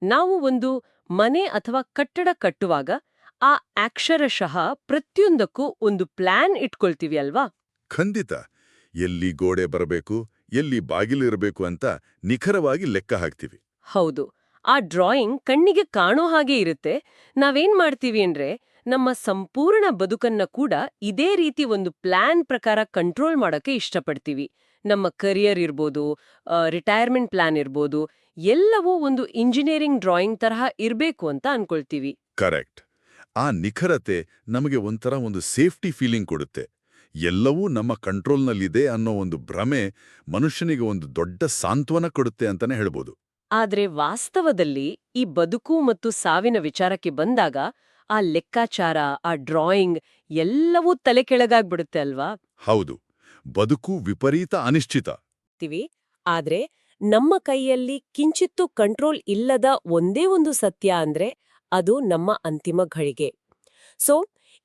ನಾವು ಒಂದು ಮನೆ ಅಥವಾ ಕಟ್ಟಡ ಕಟ್ಟುವಾಗ ಆ ಅಕ್ಷರಶಃ ಪ್ರತಿಯೊಂದಕ್ಕೂ ಒಂದು ಪ್ಲಾನ್ ಇಟ್ಕೊಳ್ತೀವಿ ಅಲ್ವಾ? ಖಂಡಿತ. ಎಲ್ಲಿ ಗೋಡೆ ಬರಬೇಕು, ಎಲ್ಲಿ ಬಾಗಿಲಿರಬೇಕು ಅಂತ ನಿಖರವಾಗಿ ಲೆಕ್ಕ ಹಾಕ್ತೀವಿ. ಹೌದು. ಆ ಡ್ರಾಯಿಂಗ್ ಕಣ್ಣಿಗೆ ಕಾಣೋ ಹಾಗೆ ಇರುತ್ತೆ. ನಾವೇನ್ ಮಾಡ್ತೀವಿ ಅಂದ್ರೆ ನಮ್ಮ ಸಂಪೂರ್ಣ ಬದುಕನ್ನ ಕೂಡ ಇದೇ ರೀತಿ ಒಂದು ಪ್ಲಾನ್ ಪ್ರಕಾರ ಕಂಟ್ರೋಲ್ ಮಾಡೋಕೆ ಇಷ್ಟಪಡ್ತೀವಿ. ನಮ್ಮ ಕರಿಯರ್ ಇರ್ಬೋದು, ರಿಟೈರ್ಮೆಂಟ್ ಪ್ಲಾನ್ ಇರ್ಬೋದು, ಎಲ್ಲವೂ ಒಂದು ಇಂಜಿನಿಯರಿಂಗ್ ಡ್ರಾಯಿಂಗ್ ತರಹ ಇರ್ಬೇಕು ಅಂತ ಅನ್ಕೊಳ್ತೀವಿ. ಕರೆಕ್ಟ್. ಆ ನಿಖರತೆ ನಮಗೆ ಒಂದು ಸೇಫ್ಟಿ ಫೀಲಿಂಗ್ ಕೊಡುತ್ತೆ. ಎಲ್ಲವೂ ನಮ್ಮ ಕಂಟ್ರೋಲ್ನಲ್ಲಿದೆ ಅನ್ನೋ ಒಂದು ಭ್ರಮೆ ಮನುಷ್ಯನಿಗೆ ಒಂದು ದೊಡ್ಡ ಸಾಂತ್ವನ ಕೊಡುತ್ತೆ ಅಂತಾನೆ ಹೇಳ್ಬೋದು. ಆದ್ರೆ ವಾಸ್ತವದಲ್ಲಿ ಈ ಬದುಕು ಮತ್ತು ಸಾವಿನ ವಿಚಾರಕ್ಕೆ ಬಂದಾಗ ಆ ಲೆಕ್ಕಾಚಾರ, ಆ ಡ್ರಾಯಿಂಗ್ ಎಲ್ಲವೂ ತಲೆ ಕೆಳಗಾಗ್ಬಿಡುತ್ತೆ ಅಲ್ವಾ? ಹೌದು. ಬದುಕು ವಿಪರೀತ ಅನಿಶ್ಚಿತ. ತೀವಿ. ಆದ್ರೆ ನಮ್ಮ ಕೈಯಲ್ಲಿ ಕಿಂಚಿತ್ತೂ ಕಂಟ್ರೋಲ್ ಇಲ್ಲದ ಒಂದೇ ಒಂದು ಸತ್ಯ ಅಂದ್ರೆ ಅದು ನಮ್ಮ ಅಂತಿಮ ಘಳಿಗೆ. ಸೊ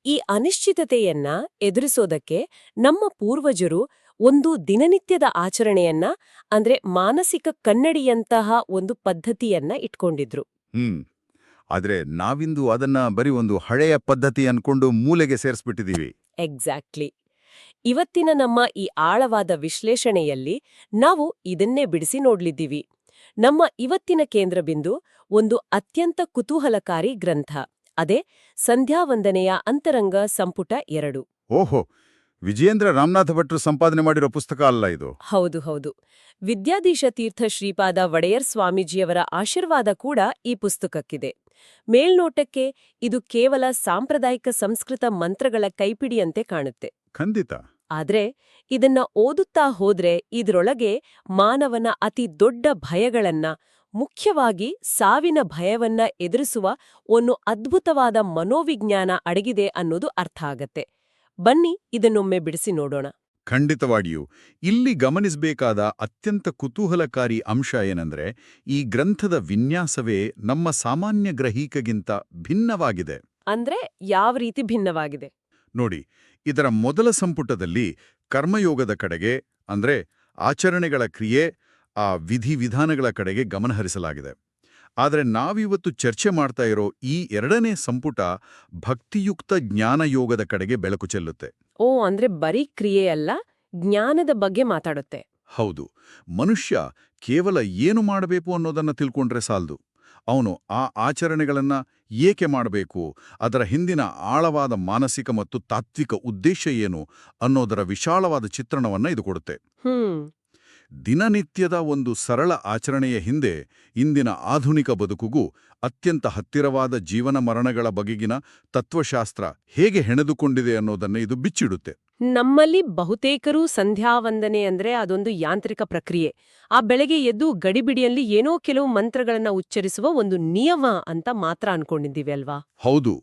ಈ ಅನಿಶ್ಚಿತತೆಯನ್ನ ಎದುರಿಸೋದಕ್ಕೆ ನಮ್ಮ ಪೂರ್ವಜರು ಒಂದು ದಿನನಿತ್ಯದ ಆಚರಣೆಯನ್ನ ಅಂದ್ರೆ ಮಾನಸಿಕ ಕನ್ನಡಿಯಂತಹ ಒಂದು ಪದ್ಧತಿಯನ್ನ ಇಟ್ಕೊಂಡಿದ್ರು. ಆದ್ರೆ ನಾವಿಂದು ಅದನ್ನ ಬರೀ ಒಂದು ಹಳೆಯ ಪದ್ಧತಿ ಅನ್ಕೊಂಡು ಮೂಲೆಗೆ ಸೇರಿಸ್ಬಿಟ್ಟಿದೀವಿ. ಎಕ್ಸಾಕ್ಟ್ಲಿ. ಇವತ್ತಿನ ನಮ್ಮ ಈ ಆಳವಾದ ವಿಶ್ಲೇಷಣೆಯಲ್ಲಿ ನಾವು ಇದನ್ನೇ ಬಿಡಿಸಿ ನೋಡ್ಲಿದ್ದೀವಿ. ನಮ್ಮ ಇವತ್ತಿನ ಕೇಂದ್ರಬಿಂದು ಒಂದು ಅತ್ಯಂತ ಕುತೂಹಲಕಾರಿ ಗ್ರಂಥ. ಅದೇ ಸಂಧ್ಯಾವಂದನೆಯ ಅಂತರಂಗ ಸಂಪುಟ 2. ಓಹೋ, ವಿಜಯೇಂದ್ರ ರಾಮನಾಥ ಭಟ್ರು ಸಂಪಾದನೆ ಮಾಡಿರೋ ಪುಸ್ತಕ ಅಲ್ಲ ಇದು? ಹೌದು ಹೌದು. ವಿದ್ಯಾಧೀಶ ತೀರ್ಥ ಶ್ರೀಪಾದ ಒಡೆಯರ್ ಸ್ವಾಮೀಜಿಯವರ ಆಶೀರ್ವಾದ ಕೂಡ ಈ ಪುಸ್ತಕಕ್ಕಿದೆ. ಮೇಲ್ನೋಟಕ್ಕೆ ಇದು ಕೇವಲ ಸಾಂಪ್ರದಾಯಿಕ ಸಂಸ್ಕೃತ ಮಂತ್ರಗಳ ಕೈಪಿಡಿಯಂತೆ ಕಾಣುತ್ತೆ. ಖಂಡಿತ. ಆದ್ರೆ ಇದನ್ನ ಓದುತ್ತಾ ಹೋದ್ರೆ ಇದ್ರೊಳಗೆ ಮಾನವನ ಅತಿ ದೊಡ್ಡ ಭಯಗಳನ್ನ, ಮುಖ್ಯವಾಗಿ ಸಾವಿನ ಭಯವನ್ನ ಎದುರಿಸುವ ಒಂದು ಅದ್ಭುತವಾದ ಮನೋವಿಜ್ಞಾನ ಅಡಗಿದೆ ಅನ್ನೋದು ಅರ್ಥ ಆಗತ್ತೆ. ಬನ್ನಿ ಇದನ್ನೊಮ್ಮೆ ಬಿಡಿಸಿ ನೋಡೋಣ. ಖಂಡಿತವಾಗಿಯೂ. ಇಲ್ಲಿ ಗಮನಿಸಬೇಕಾದ ಅತ್ಯಂತ ಕುತೂಹಲಕಾರಿ ಅಂಶ ಏನಂದ್ರೆ, ಈ ಗ್ರಂಥದ ವಿನ್ಯಾಸವೇ ನಮ್ಮ ಸಾಮಾನ್ಯ ಗ್ರಹೀಕೆಗಿಂತ ಭಿನ್ನವಾಗಿದೆ. ಅಂದ್ರೆ ಯಾವ ರೀತಿ ಭಿನ್ನವಾಗಿದೆ? ನೋಡಿ, ಇದರ ಮೊದಲ ಸಂಪುಟದಲ್ಲಿ ಕರ್ಮಯೋಗದ ಕಡೆಗೆ, ಅಂದ್ರೆ ಆಚರಣೆಗಳ ಕ್ರಿಯೆ, ಆ ವಿಧಿವಿಧಾನಗಳ ಕಡೆಗೆ ಗಮನಹರಿಸಲಾಗಿದೆ. ಆದರೆ ನಾವಿವತ್ತು ಚರ್ಚೆ ಮಾಡ್ತಾ ಇರೋ ಈ ಎರಡನೇ ಸಂಪುಟ ಭಕ್ತಿಯುಕ್ತ ಜ್ಞಾನಯೋಗದ ಕಡೆಗೆ ಬೆಳಕು ಚೆಲ್ಲುತ್ತೆ. ಅಂದ್ರೆ ಬರೀ ಕ್ರಿಯೆಯಲ್ಲ, ಜ್ಞಾನದ ಬಗ್ಗೆ ಮಾತಾಡುತ್ತೆ. ಹೌದು. ಮನುಷ್ಯ ಕೇವಲ ಏನು ಮಾಡಬೇಕು ಅನ್ನೋದನ್ನ ತಿಳ್ಕೊಂಡ್ರೆ ಸಾಲದು. ಅವನು ಆ ಆಚರಣೆಗಳನ್ನ ಏಕೆ ಮಾಡಬೇಕು, ಅದರ ಹಿಂದಿನ ಆಳವಾದ ಮಾನಸಿಕ ಮತ್ತು ತಾತ್ವಿಕ ಉದ್ದೇಶ ಏನು ಅನ್ನೋದರ ವಿಶಾಲವಾದ ಚಿತ್ರಣವನ್ನ ಇದು ಕೊಡುತ್ತೆ. ದಿನನಿತ್ಯದ ಒಂದು ಸರಳ ಆಚರಣೆಯ ಹಿಂದೆ ಇಂದಿನ ಆಧುನಿಕ ಬದುಕುಗೂ ಅತ್ಯಂತ ಹತ್ತಿರವಾದ ಜೀವನ ಮರಣಗಳ ಬಗೆಗಿನ ತತ್ವಶಾಸ್ತ್ರ ಹೇಗೆ ಹೆಣೆದುಕೊಂಡಿದೆ ಅನ್ನೋದನ್ನ ಇದು ಬಿಚ್ಚಿಡುತ್ತೆ. ನಮ್ಮಲ್ಲಿ ಬಹುತೇಕರು ಸಂಧ್ಯಾವಂದನೆ ಅಂದ್ರೆ ಅದೊಂದು ಯಾಂತ್ರಿಕ ಪ್ರಕ್ರಿಯೆ. ಆ ಬೆಳಗ್ಗೆ ಎದ್ದು ಗಡಿಬಿಡಿಯಲ್ಲಿ ಏನೋ ಕೆಲವು ಮಂತ್ರಗಳನ್ನ ಉಚ್ಚರಿಸುವ ಒಂದು ನಿಯಮ ಅಂತ ಮಾತ್ರ ಅನ್ಕೊಂಡಿದ್ದೀವಿ ಅಲ್ವಾ? ಹೌದು.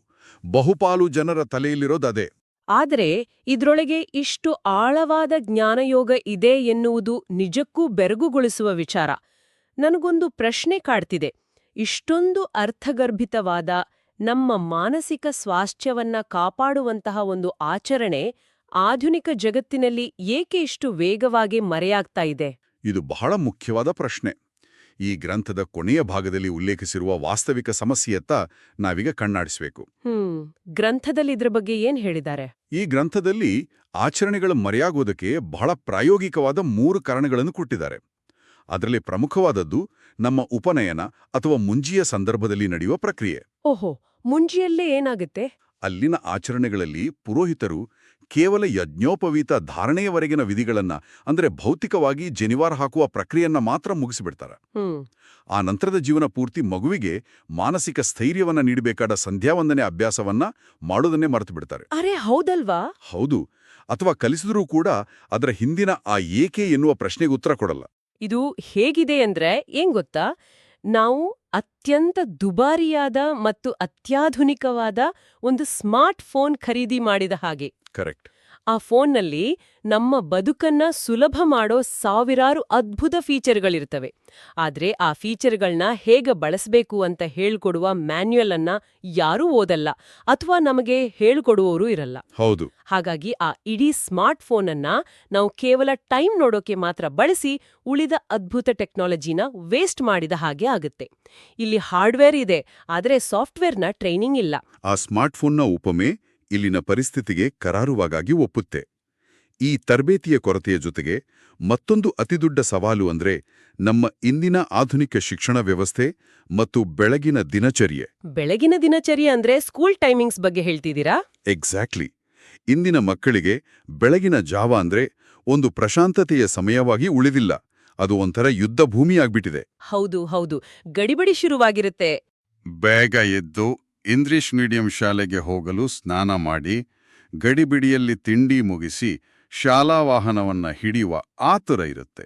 ಬಹುಪಾಲು ಜನರ ತಲೆಯಲ್ಲಿರೋದದೇ. ಆದರೆ ಇದ್ರೊಳಗೆ ಇಷ್ಟು ಆಳವಾದ ಜ್ಞಾನಯೋಗ ಇದೆ ಎನ್ನುವುದು ನಿಜಕ್ಕೂ ಬೆರಗುಗೊಳಿಸುವ ವಿಚಾರ. ನನಗೊಂದು ಪ್ರಶ್ನೆ ಕಾಡ್ತಿದೆ. ಇಷ್ಟೊಂದು ಅರ್ಥಗರ್ಭಿತವಾದ, ನಮ್ಮ ಮಾನಸಿಕ ಸ್ವಾಸ್ಥ್ಯವನ್ನ ಕಾಪಾಡುವಂತಹ ಒಂದು ಆಚರಣೆ ಆಧುನಿಕ ಜಗತ್ತಿನಲ್ಲಿ ಏಕೆ ಇಷ್ಟು ವೇಗವಾಗಿ ಮರೆಯಾಗ್ತಾ ಇದೆ? ಇದು ಬಹಳ ಮುಖ್ಯವಾದ ಪ್ರಶ್ನೆ. ಈ ಗ್ರಂಥದ ಕೊನೆಯ ಭಾಗದಲ್ಲಿ ಉಲ್ಲೇಖಿಸಿರುವ ವಾಸ್ತವಿಕ ಸಮಸ್ಯೆಯತ್ತ ನಾವೀಗ ಕಣ್ಣಾಡಿಸಬೇಕು. ಗ್ರಂಥದಲ್ಲಿ ಇದ್ರ ಬಗ್ಗೆ ಏನ್ ಹೇಳಿದ್ದಾರೆ? ಈ ಗ್ರಂಥದಲ್ಲಿ ಆಚರಣೆಗಳು ಮರೆಯಾಗೋದಕ್ಕೆ ಬಹಳ ಪ್ರಾಯೋಗಿಕವಾದ 3 ಕಾರಣಗಳನ್ನು ಕೊಟ್ಟಿದ್ದಾರೆ. ಅದರಲ್ಲಿ ಪ್ರಮುಖವಾದದ್ದು ನಮ್ಮ ಉಪನಯನ ಅಥವಾ ಮುಂಜಿಯ ಸಂದರ್ಭದಲ್ಲಿ ನಡೆಯುವ ಪ್ರಕ್ರಿಯೆ. ಓಹೋ, ಮುಂಜಿಯಲ್ಲೇ ಏನಾಗುತ್ತೆ? ಅಲ್ಲಿನ ಆಚರಣೆಗಳಲ್ಲಿ ಪುರೋಹಿತರು ಕೇವಲ ಯಜ್ಞೋಪವೀತ ಧಾರಣೆಯವರೆಗಿನ ವಿಧಿಗಳನ್ನ, ಅಂದ್ರೆ ಭೌತಿಕವಾಗಿ ಜನಿವಾರ ಹಾಕುವ ಪ್ರಕ್ರಿಯೆಯನ್ನ ಮಾತ್ರ ಮುಗಿಸಿಬಿಡ್ತಾರೆ. ಆ ನಂತರದ ಜೀವನ ಪೂರ್ತಿ ಮಗುವಿಗೆ ಮಾನಸಿಕ ಸ್ಥೈರ್ಯವನ್ನ ನೀಡಬೇಕಾದ ಸಂಧ್ಯಾವಂದನೆ ಅಭ್ಯಾಸವನ್ನ ಮಾಡೋದನ್ನೇ ಮರೆತು ಬಿಡ್ತಾರೆ. ಅರೆ ಹೌದಲ್ವಾ? ಹೌದು. ಅಥವಾ ಕಲಿಸಿದ್ರೂ ಕೂಡ ಅದರ ಹಿಂದಿನ ಆ ಏಕೆ ಎನ್ನುವ ಪ್ರಶ್ನೆಗೆ ಉತ್ತರ ಕೊಡಲ್ಲ. ಇದು ಹೇಗಿದೆ ಅಂದ್ರೆ ಏನ್ ಗೊತ್ತಾ, ನಾವು ಅತ್ಯಂತ ದುಬಾರಿಯಾದ ಮತ್ತು ಅತ್ಯಾಧುನಿಕವಾದ ಒಂದು ಸ್ಮಾರ್ಟ್ ಫೋನ್ ಖರೀದಿ ಮಾಡಿದ ಹಾಗೆ. ಕರೆಕ್ಟ್. ಆ ಫೋನ್ನಲ್ಲಿ ನಮ್ಮ ಬದುಕನ್ನ ಸುಲಭ ಮಾಡೋ ಸಾವಿರಾರು ಅದ್ಭುತ ಫೀಚರ್ಗಳಿರ್ತವೆ. ಆದ್ರೆ ಆ ಫೀಚರ್ಗಳನ್ನ ಹೇಗೆ ಬಳಸಬೇಕು ಅಂತ ಹೇಳ್ಕೊಡುವ ಮ್ಯಾನ್ಯುಯಲ್ ಅನ್ನ ಯಾರೂ ಓದಲ್ಲ ಅಥವಾ ನಮಗೆ ಹೇಳ್ಕೊಡುವವರು ಇರಲ್ಲ. ಹೌದು. ಹಾಗಾಗಿ ಆ ಇಡೀ ಸ್ಮಾರ್ಟ್ ಫೋನ್ ಅನ್ನ ನಾವು ಕೇವಲ ಟೈಮ್ ನೋಡೋಕೆ ಮಾತ್ರ ಬಳಸಿ ಉಳಿದ ಅದ್ಭುತ ಟೆಕ್ನಾಲಜಿನ ವೇಸ್ಟ್ ಮಾಡಿದ ಹಾಗೆ ಆಗುತ್ತೆ. ಇಲ್ಲಿ ಹಾರ್ಡ್ವೇರ್ ಇದೆ, ಆದ್ರೆ ಸಾಫ್ಟ್ವೇರ್ನ ಟ್ರೈನಿಂಗ್ ಇಲ್ಲ. ಆ ಸ್ಮಾರ್ಟ್ಫೋನ್ನ ಉಪಮೆ ಇಲ್ಲಿನ ಪರಿಸ್ಥಿತಿಗೆ ಕರಾರುವಾಗಾಗಿ ಒಪ್ಪುತ್ತೆ. ಈ ತರಬೇತಿಯ ಕೊರತೆಯ ಜೊತೆಗೆ ಮತ್ತೊಂದು ಅತಿದೊಡ್ಡ ಸವಾಲು ಅಂದ್ರೆ ನಮ್ಮ ಇಂದಿನ ಆಧುನಿಕ ಶಿಕ್ಷಣ ವ್ಯವಸ್ಥೆ ಮತ್ತು ಬೆಳಗಿನ ದಿನಚರ್ಯೆ. ಬೆಳಗಿನ ದಿನಚರ್ಯೆ ಅಂದ್ರೆ ಸ್ಕೂಲ್ ಟೈಮಿಂಗ್ಸ್ ಬಗ್ಗೆ ಹೇಳ್ತಿದ್ದೀರಾ? ಎಕ್ಸಾಕ್ಟ್ಲಿ. ಇಂದಿನ ಮಕ್ಕಳಿಗೆ ಬೆಳಗಿನ ಜಾವ ಅಂದ್ರೆ ಒಂದು ಪ್ರಶಾಂತತೆಯ ಸಮಯವಾಗಿ ಉಳಿದಿಲ್ಲ, ಅದು ಒಂಥರ ಯುದ್ಧ ಭೂಮಿಯಾಗ್ಬಿಟ್ಟಿದೆ. ಹೌದು, ಗಡಿಬಿಡಿ ಶುರುವಾಗಿರುತ್ತೆ. ಬೇಗ ಎದ್ದು ಇಂಗ್ಲಿಷ್ ಮೀಡಿಯಂ ಶಾಲೆಗೆ ಹೋಗಲು ಸ್ನಾನ ಮಾಡಿ, ಗಡಿಬಿಡಿಯಲ್ಲಿ ತಿಂಡಿ ಮುಗಿಸಿ ಶಾಲಾ ವಾಹನವನ್ನ ಹಿಡಿಯುವ ಆತುರ ಇರುತ್ತೆ.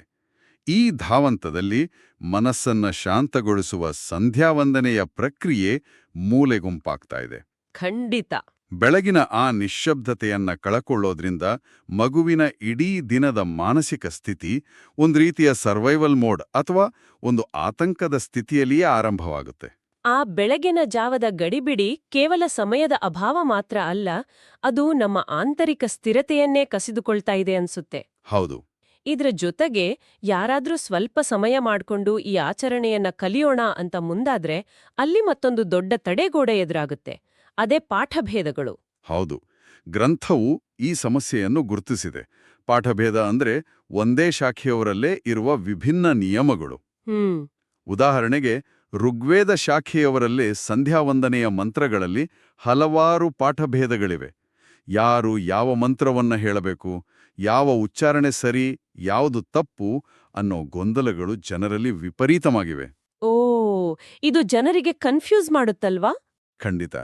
ಈ ಧಾವಂತದಲ್ಲಿ ಮನಸ್ಸನ್ನ ಶಾಂತಗೊಳಿಸುವ ಸಂಧ್ಯಾವಂದನೆಯ ಪ್ರಕ್ರಿಯೆ ಮೂಲೆಗುಂಪಾಗ್ತಾ ಇದೆ. ಖಂಡಿತ. ಬೆಳಗಿನ ಆ ನಿಶ್ಶಬ್ದತೆಯನ್ನ ಕಳಕೊಳ್ಳೋದ್ರಿಂದ ಮಗುವಿನ ಇಡೀ ದಿನದ ಮಾನಸಿಕ ಸ್ಥಿತಿ ಒಂದು ರೀತಿಯ ಸರ್ವೈವಲ್ ಮೋಡ್ ಅಥವಾ ಒಂದು ಆತಂಕದ ಸ್ಥಿತಿಯಲ್ಲಿಯೇ ಆರಂಭವಾಗುತ್ತೆ. ಆ ಬೆಳಗಿನ ಜಾವದ ಗಡಿಬಿಡಿ ಕೇವಲ ಸಮಯದ ಅಭಾವ ಮಾತ್ರ ಅಲ್ಲ, ಅದು ನಮ್ಮ ಆಂತರಿಕ ಸ್ಥಿರತೆಯನ್ನೇ ಕಸಿದುಕೊಳ್ತಾ ಇದೆ ಅನ್ಸುತ್ತೆ. ಹೌದು. ಇದ್ರ ಜೊತೆಗೆ ಯಾರಾದ್ರೂ ಸ್ವಲ್ಪ ಸಮಯ ಮಾಡ್ಕೊಂಡು ಈ ಆಚರಣೆಯನ್ನ ಕಲಿಯೋಣ ಅಂತ ಮುಂದಾದ್ರೆ ಅಲ್ಲಿ ಮತ್ತೊಂದು ದೊಡ್ಡ ತಡೆಗೋಡೆ ಎದುರಾಗುತ್ತೆ. ಅದೇ ಪಾಠಭೇದಗಳು. ಹೌದು. ಗ್ರಂಥವು ಈ ಸಮಸ್ಯೆಯನ್ನು ಗುರುತಿಸಿದೆ. ಪಾಠಭೇದ ಅಂದ್ರೆ ಒಂದೇ ಶಾಖೆಯವರಲ್ಲೇ ಇರುವ ವಿಭಿನ್ನ ನಿಯಮಗಳು. ಉದಾಹರಣೆಗೆ ಋಗ್ವೇದ ಶಾಖೆಯವರಲ್ಲೇ ಸಂಧ್ಯಾವಂದನೆಯ ಮಂತ್ರಗಳಲ್ಲಿ ಹಲವಾರು ಪಾಠಭೇದಗಳಿವೆ. ಯಾರು ಯಾವ ಮಂತ್ರವನ್ನ ಹೇಳಬೇಕು, ಯಾವ ಉಚ್ಚಾರಣೆ ಸರಿ, ಯಾವುದು ತಪ್ಪು ಅನ್ನೋ ಗೊಂದಲಗಳು ಜನರಲ್ಲಿ ವಿಪರೀತವಾಗಿವೆ. ಓ, ಇದು ಜನರಿಗೆ ಕನ್ಫ್ಯೂಸ್ ಮಾಡುತ್ತಲ್ವಾ? ಖಂಡಿತ.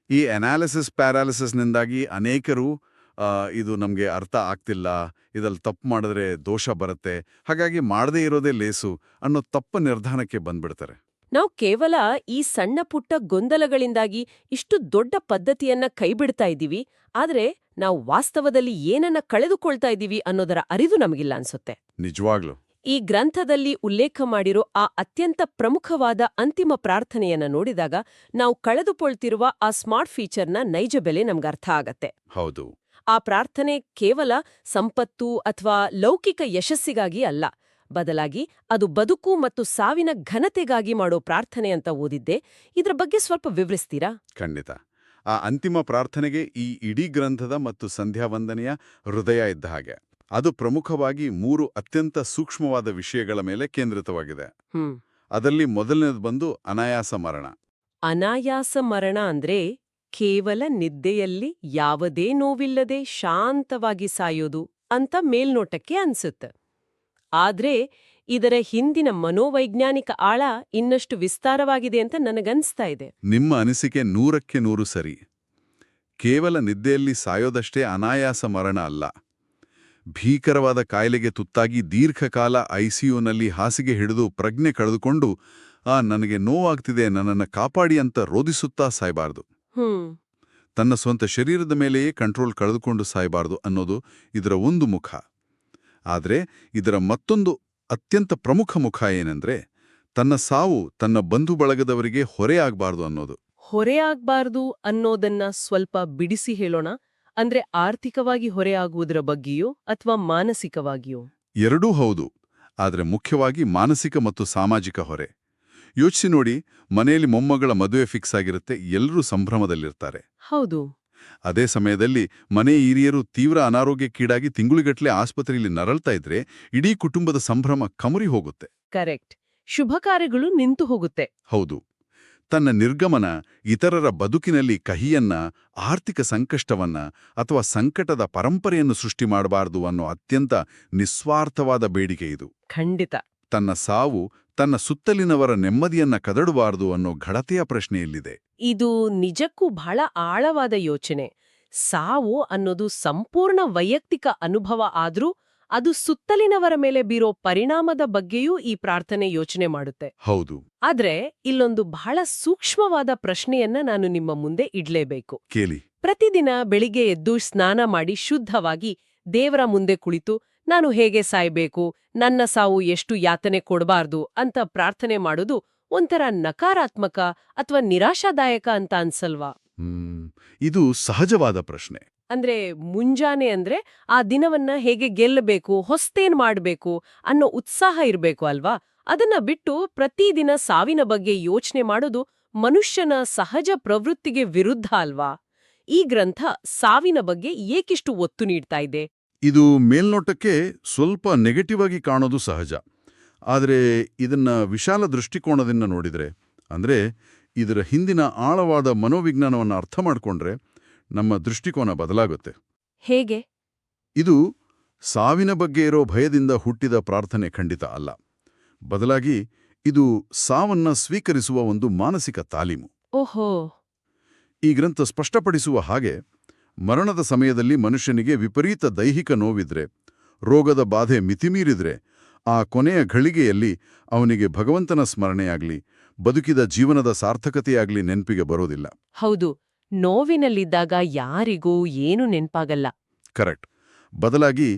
ಈ ಅನಾಲಿಸಿಸ್ ಪ್ಯಾರಾಲಿಸಿಸ್ನಿಂದಾಗಿ ಅನೇಕರು ಇದು ನಮಗೆ ಅರ್ಥ ಆಗ್ತಿಲ್ಲ, ಇದಲ್ಲಿ ತಪ್ಪು ಮಾಡಿದ್ರೆ ದೋಷ ಬರುತ್ತೆ, ಹಾಗಾಗಿ ಮಾಡದೇ ಇರೋದೇ ಲೇಸು ಅನ್ನೋ ತಪ್ಪ ನಿರ್ಧಾರಕ್ಕೆ ಬಂದ್ಬಿಡ್ತಾರೆ. ನಾವು ಕೇವಲ ಈ ಸಣ್ಣ ಪುಟ್ಟ ಗೊಂದಲಗಳಿಂದಾಗಿ ಇಷ್ಟು ದೊಡ್ಡ ಪದ್ಧತಿಯನ್ನ ಕೈಬಿಡ್ತಾ ಇದ್ದೀವಿ, ಆದ್ರೆ ನಾವು ವಾಸ್ತವದಲ್ಲಿ ಏನನ್ನ ಕಳೆದುಕೊಳ್ತಾ ಇದ್ದೀವಿ ಅನ್ನೋದರ ಅರಿವು ನಮಗಿಲ್ಲ ಅನ್ಸುತ್ತೆ. ನಿಜವಾಗ್ಲು. ಈ ಗ್ರಂಥದಲ್ಲಿ ಉಲ್ಲೇಖ ಮಾಡಿರೋ ಆ ಅತ್ಯಂತ ಪ್ರಮುಖವಾದ ಅಂತಿಮ ಪ್ರಾರ್ಥನೆಯನ್ನ ನೋಡಿದಾಗ ನಾವು ಕಳೆದುಕೊಳ್ತಿರುವ ಆ ಸ್ಮಾರ್ಟ್ ಫೀಚರ್ನ ನೈಜ ಬೆಲೆ ನಮ್ಗರ್ಥ ಆಗತ್ತೆ. ಹೌದು. ಆ ಪ್ರಾರ್ಥನೆ ಕೇವಲ ಸಂಪತ್ತು ಅಥವಾ ಲೌಕಿಕ ಯಶಸ್ಸಿಗಾಗಿ ಅಲ್ಲ, ಬದಲಾಗಿ ಅದು ಬದುಕು ಮತ್ತು ಸಾವಿನ ಘನತೆಗಾಗಿ ಮಾಡೋ ಪ್ರಾರ್ಥನೆ ಅಂತ ಓದಿದ್ದೆ. ಇದ್ರ ಬಗ್ಗೆ ಸ್ವಲ್ಪ ವಿವರಿಸ್ತೀರಾ? ಖಂಡಿತ. ಆ ಅಂತಿಮ ಪ್ರಾರ್ಥನೆಗೆ ಈ ಇಡೀ ಗ್ರಂಥದ ಮತ್ತು ಸಂಧ್ಯಾವಂದನೆಯ ಹೃದಯ ಇದ್ದ ಹಾಗೆ. ಅದು ಪ್ರಮುಖವಾಗಿ 3 ಅತ್ಯಂತ ಸೂಕ್ಷ್ಮವಾದ ವಿಷಯಗಳ ಮೇಲೆ ಕೇಂದ್ರಿತವಾಗಿದೆ. ಅದರಲ್ಲಿ ಮೊದಲನೇದು ಬಂದು ಅನಾಯಾಸ ಮರಣ. ಅನಾಯಾಸ ಮರಣ ಅಂದ್ರೆ ಕೇವಲ ನಿದ್ದೆಯಲ್ಲಿ ಯಾವುದೇ ನೋವಿಲ್ಲದೆ ಶಾಂತವಾಗಿ ಸಾಯೋದು ಅಂತ ಮೇಲ್ನೋಟಕ್ಕೆ ಅನ್ಸುತ್ತೆ. ಆದ್ರೆ ಇದರ ಹಿಂದಿನ ಮನೋವೈಜ್ಞಾನಿಕ ಆಳ ಇನ್ನಷ್ಟು ವಿಸ್ತಾರವಾಗಿದೆ ಅಂತ ನನಗನ್ಸ್ತಾ ಇದೆ. ನಿಮ್ಮ ಅನಿಸಿಕೆ 100ಕ್ಕೆ 100 ಸರಿ. ಕೇವಲ ನಿದ್ದೆಯಲ್ಲಿ ಸಾಯೋದಷ್ಟೇ ಅನಾಯಾಸ ಮರಣ ಅಲ್ಲ. ಭೀಕರವಾದ ಕಾಯಿಲೆಗೆ ತುತ್ತಾಗಿ ದೀರ್ಘಕಾಲ ಐಸಿಯುನಲ್ಲಿ ಹಾಸಿಗೆ ಹಿಡಿದು ಪ್ರಜ್ಞೆ ಕಳೆದುಕೊಂಡು ನನಗೆ ನೋವಾಗ್ತಿದೆ, ನನ್ನನ್ನು ಕಾಪಾಡಿ ಅಂತ ರೋದಿಸುತ್ತಾ ಸಾಯಬಾರ್ದು. ತನ್ನ ಸ್ವಂತ ಶರೀರದ ಮೇಲೆಯೇ ಕಂಟ್ರೋಲ್ ಕಳೆದುಕೊಂಡು ಸಾಯಬಾರ್ದು ಅನ್ನೋದು ಇದರ ಒಂದು ಮುಖ. ಆದರೆ ಇದರ ಮತ್ತೊಂದು ಅತ್ಯಂತ ಪ್ರಮುಖ ಮುಖ ಏನೆಂದ್ರೆ ತನ್ನ ಸಾವು ತನ್ನ ಬಂಧು ಬಳಗದವರಿಗೆ ಹೊರೆಯಾಗಬಾರ್ದು ಅನ್ನೋದು. ಹೊರೆಯಾಗಬಾರ್ದು ಅನ್ನೋದನ್ನ ಸ್ವಲ್ಪ ಬಿಡಿಸಿ ಹೇಳೋಣ. ಅಂದ್ರೆ ಆರ್ಥಿಕವಾಗಿ ಹೊರೆಯಾಗುವುದರ ಬಗ್ಗೆಯೋ ಅಥವಾ ಮಾನಸಿಕವಾಗಿಯೋ? ಎರಡೂ ಹೌದು, ಆದರೆ ಮುಖ್ಯವಾಗಿ ಮಾನಸಿಕ ಮತ್ತು ಸಾಮಾಜಿಕ ಹೊರೆ. ಯೋಚಿಸಿ ನೋಡಿ, ಮನೆಯಲ್ಲಿ ಮೊಮ್ಮಗಳ ಮದುವೆ ಫಿಕ್ಸ್ ಆಗಿರುತ್ತೆ, ಎಲ್ಲರೂ ಸಂಭ್ರಮದಲ್ಲಿರ್ತಾರೆ. ಹೌದು. ಅದೇ ಸಮಯದಲ್ಲಿ ಮನೆ ಹಿರಿಯರು ತೀವ್ರ ಅನಾರೋಗ್ಯಕ್ಕೀಡಾಗಿ ತಿಂಗಳುಗಟ್ಟಲೆ ಆಸ್ಪತ್ರೆಯಲ್ಲಿ ನರಳ್ತಾ ಇದ್ರೆ ಇಡೀ ಕುಟುಂಬದ ಸಂಭ್ರಮ ಕಮರಿ ಹೋಗುತ್ತೆ. ಕರೆಕ್ಟ್. ಶುಭ ಕಾರ್ಯಗಳು ನಿಂತು ಹೋಗುತ್ತೆ. ಹೌದು. ತನ್ನ ನಿರ್ಗಮನ ಇತರರ ಬದುಕಿನಲ್ಲಿ ಕಹಿಯನ್ನ, ಆರ್ಥಿಕ ಸಂಕಷ್ಟವನ್ನ ಅಥವಾ ಸಂಕಟದ ಪರಂಪರೆಯನ್ನು ಸೃಷ್ಟಿ ಮಾಡಬಾರದು ಅನ್ನೋ ಅತ್ಯಂತ ನಿಸ್ವಾರ್ಥವಾದ ಬೇಡಿಕೆ ಇದು. ಖಂಡಿತ. ತನ್ನ ಸಾವು ತನ್ನ ಸುತ್ತಲಿನವರ ನೆಮ್ಮದಿಯನ್ನ ಕದಡಬಾರದು ಅನ್ನೋ ಘಡತೆಯ ಪ್ರಶ್ನೆಯಲ್ಲಿದೆ. ಇದು ನಿಜಕ್ಕೂ ಬಹಳ ಆಳವಾದ ಯೋಚನೆ. ಸಾವು ಅನ್ನೋದು ಸಂಪೂರ್ಣ ವೈಯಕ್ತಿಕ ಅನುಭವ ಆದ್ರೂ ಅದು ಸುತ್ತಲಿನವರ ಮೇಲೆ ಬೀರೋ ಪರಿಣಾಮದ ಬಗ್ಗೆಯೂ ಈ ಪ್ರಾರ್ಥನೆ ಯೋಚನೆ ಮಾಡುತ್ತೆ. ಹೌದು. ಆದ್ರೆ ಇಲ್ಲೊಂದು ಬಹಳ ಸೂಕ್ಷ್ಮವಾದ ಪ್ರಶ್ನೆಯನ್ನ ನಾನು ನಿಮ್ಮ ಮುಂದೆ ಇಡ್ಲೇಬೇಕು. ಕೇಳಿ. ಪ್ರತಿದಿನ ಬೆಳಿಗ್ಗೆ ಎದ್ದು ಸ್ನಾನ ಮಾಡಿ ಶುದ್ಧವಾಗಿ ದೇವರ ಮುಂದೆ ಕುಳಿತು ನಾನು ಹೇಗೆ ಸಾಯ್ಬೇಕು, ನನ್ನ ಸಾವು ಎಷ್ಟು ಯಾತನೆ ಕೊಡಬಾರ್ದು ಅಂತ ಪ್ರಾರ್ಥನೆ ಮಾಡೋದು ಒಂಥರ ನಕಾರಾತ್ಮಕ ಅಥವಾ ನಿರಾಶಾದಾಯಕ ಅಂತ ಅನ್ಸಲ್ವಾ? ಇದು ಸಹಜವಾದ ಪ್ರಶ್ನೆ. ಅಂದ್ರೆ ಮುಂಜಾನೆ ಅಂದ್ರೆ ಆ ದಿನವನ್ನ ಹೇಗೆ ಗೆಲ್ಲಬೇಕು, ಹೊಸ್ತೇನ್ ಮಾಡ್ಬೇಕು ಅನ್ನೋ ಉತ್ಸಾಹ ಇರ್ಬೇಕು ಅಲ್ವಾ? ಅದನ್ನ ಬಿಟ್ಟು ಪ್ರತಿದಿನ ಸಾವಿನ ಬಗ್ಗೆ ಯೋಚನೆ ಮಾಡೋದು ಮನುಷ್ಯನ ಸಹಜ ಪ್ರವೃತ್ತಿಗೆ ವಿರುದ್ಧ ಅಲ್ವಾ? ಈ ಗ್ರಂಥ ಸಾವಿನ ಬಗ್ಗೆ ಏಕಿಷ್ಟು ಒತ್ತು ನೀಡ್ತಾ ಇದೆ? ಇದು ಮೇಲ್ನೋಟಕ್ಕೆ ಸ್ವಲ್ಪ ನೆಗೆಟಿವ್ ಆಗಿ ಕಾಣೋದು ಸಹಜ. ಆದರೆ ಇದನ್ನ ವಿಶಾಲ ದೃಷ್ಟಿಕೋನದಿಂದ ನೋಡಿದ್ರೆ, ಅಂದ್ರೆ ಇದರ ಹಿಂದಿನ ಆಳವಾದ ಮನೋವಿಜ್ಞಾನವನ್ನು ಅರ್ಥ ಮಾಡಿಕೊಂಡ್ರೆ ನಮ್ಮ ದೃಷ್ಟಿಕೋನ ಬದಲಾಗುತ್ತೆ. ಹೇಗೆ? ಇದು ಸಾವಿನ ಬಗ್ಗೆ ಇರೋ ಭಯದಿಂದ ಹುಟ್ಟಿದ ಪ್ರಾರ್ಥನೆ ಖಂಡಿತ ಅಲ್ಲ. ಬದಲಾಗಿ ಇದು ಸಾವನ್ನ ಸ್ವೀಕರಿಸುವ ಒಂದು ಮಾನಸಿಕ ತಾಲೀಮು. ಓಹೋ. ಈ ಗ್ರಂಥ ಸ್ಪಷ್ಟಪಡಿಸುವ ಹಾಗೆ, ಮರಣದ ಸಮಯದಲ್ಲಿ ಮನುಷ್ಯನಿಗೆ ವಿಪರೀತ ದೈಹಿಕ ನೋವಿದ್ರೆ, ರೋಗದ ಬಾಧೆ ಮಿತಿಮೀರಿದ್ರೆ, ಆ ಕೊನೆಯ ಘಳಿಗೆಯಲ್ಲಿ ಅವನಿಗೆ ಭಗವಂತನ ಸ್ಮರಣೆಯಾಗ್ಲಿ, ಬದುಕಿದ ಜೀವನದ ಸಾರ್ಥಕತೆಯಾಗ್ಲಿ ನೆನ್ಪಿಗೆ ಬರೋದಿಲ್ಲ. ಹೌದು, ನೋವಿನಲ್ಲಿದ್ದಾಗ ಯಾರಿಗೂ ಏನೂ ನೆನ್ಪಾಗಲ್ಲ. ಕರೆಕ್ಟ್. ಬದಲಾಗಿ